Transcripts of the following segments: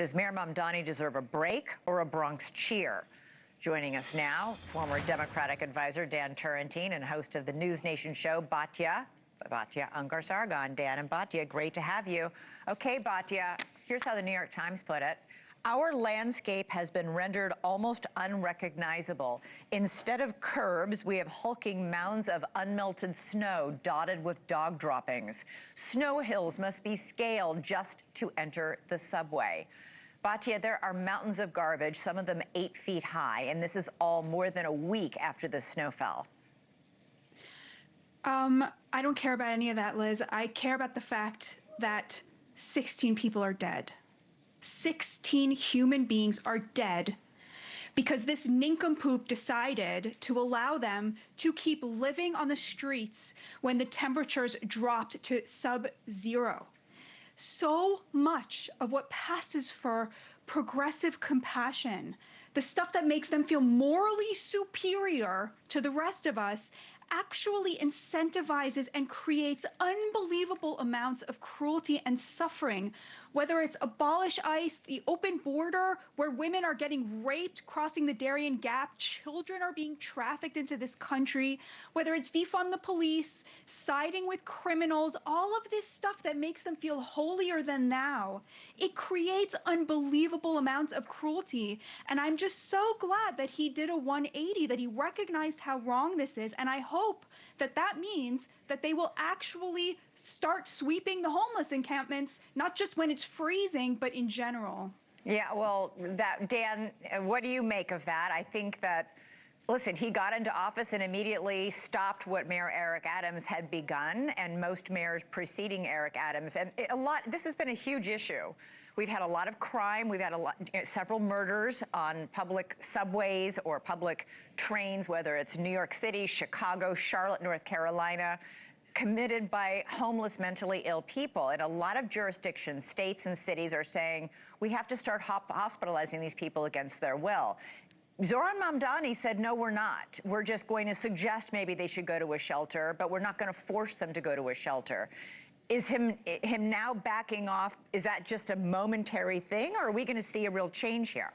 Does Mayor Mamdani deserve a break or a Bronx cheer? Joining us now, former Democratic advisor Dan Turrentine and host of the NewsNation show, Batya, Ungar-Sargon. Dan and Batya, great to have you. Okay, Batya, here's how the New York Times put it. Our landscape has been rendered almost unrecognizable. Instead of curbs, we have hulking mounds of unmelted snow dotted with dog droppings. Snow hills must be scaled just to enter the subway. Batya, there are mountains of garbage, some of them 8 feet high, and this is all more than a week after the snow fell. I don't care about any of that, Liz. I care about the fact that 16 people are dead. 16 human beings are dead because this nincompoop decided to allow them to keep living on the streets when the temperatures dropped to sub-zero. So much of what passes for progressive compassion, the stuff that makes them feel morally superior to the rest of us, actually incentivizes and creates unbelievable amounts of cruelty and suffering, whether it's abolish ICE, the open border where women are getting raped crossing the Darien Gap, children are being trafficked into this country, whether it's defund the police, siding with criminals, all of this stuff that makes them feel holier than thou. It creates unbelievable amounts of cruelty. And I'm just so glad that he did a 180, that he recognized how wrong this is. And I hope that that means that they will actually start sweeping the homeless encampments, not just when it's freezing, but in general. Yeah, well, Dan, what do you make of that? I think that, listen, he got into office and immediately stopped what Mayor Eric Adams had begun, and most mayors preceding Eric Adams. And this has been a huge issue. We've had a lot of crime. We've had several murders on public subways or public trains, whether it's New York City, Chicago, Charlotte, North Carolina, committed by homeless, mentally ill people. And a lot of jurisdictions, states and cities are saying, we have to start hospitalizing these people against their will. Zohran Mamdani said, no, we're not. We're just going to suggest maybe they should go to a shelter, but we're not going to force them to go to a shelter. Is him now backing off, is that just a momentary thing, or are we going to see a real change here?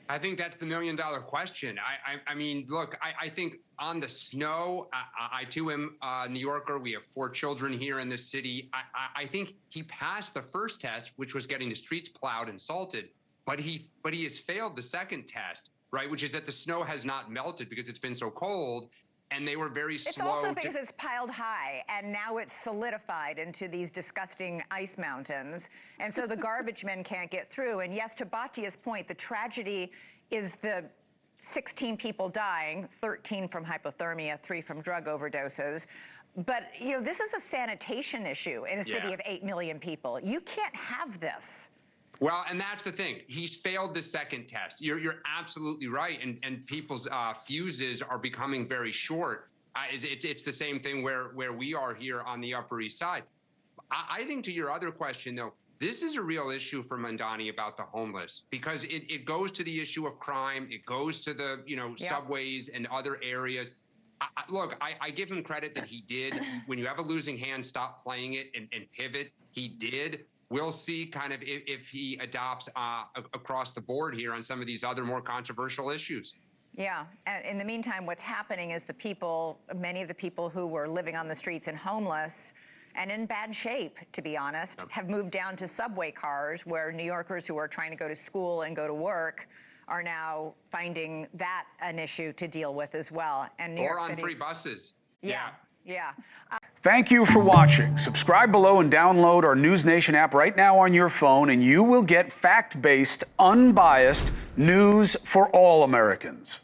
I think that's the million-dollar question. I mean, look, I think on the snow, I too am a New Yorker. We have 4 children here in the city. I think he passed the first test, which was getting the streets plowed and salted, but he has failed the second test, right? Which is that the snow has not melted because it's been so cold. And they were very slow. It's also because it's piled high, and now it's solidified into these disgusting ice mountains. And so the garbage men can't get through. And yes, to Batya's point, the tragedy is the 16 people dying, 13 from hypothermia, 3 from drug overdoses. But, you know, this is a sanitation issue in a city of 8 million people. You can't have this. Well, and that's the thing. He's failed the second test. You're absolutely right. And people's fuses are becoming very short. It's the same thing where we are here on the Upper East Side. I think to your other question, though, this is a real issue for Mamdani about the homeless, because it goes to the issue of crime. It goes to the, subways and other areas. Look, I give him credit that he did. When you have a losing hand, stop playing it and pivot. He did. We'll see kind of if he adopts across the board here on some of these other more controversial issues. Yeah, and in the meantime, what's happening is many of the people who were living on the streets and homeless and in bad shape, to be honest, have moved down to subway cars, where New Yorkers who are trying to go to school and go to work are now finding that an issue to deal with as well. And New York City, City, free buses. Yeah. Thank you for watching. Subscribe below and download our NewsNation app right now on your phone, and you will get fact-based, unbiased news for all Americans.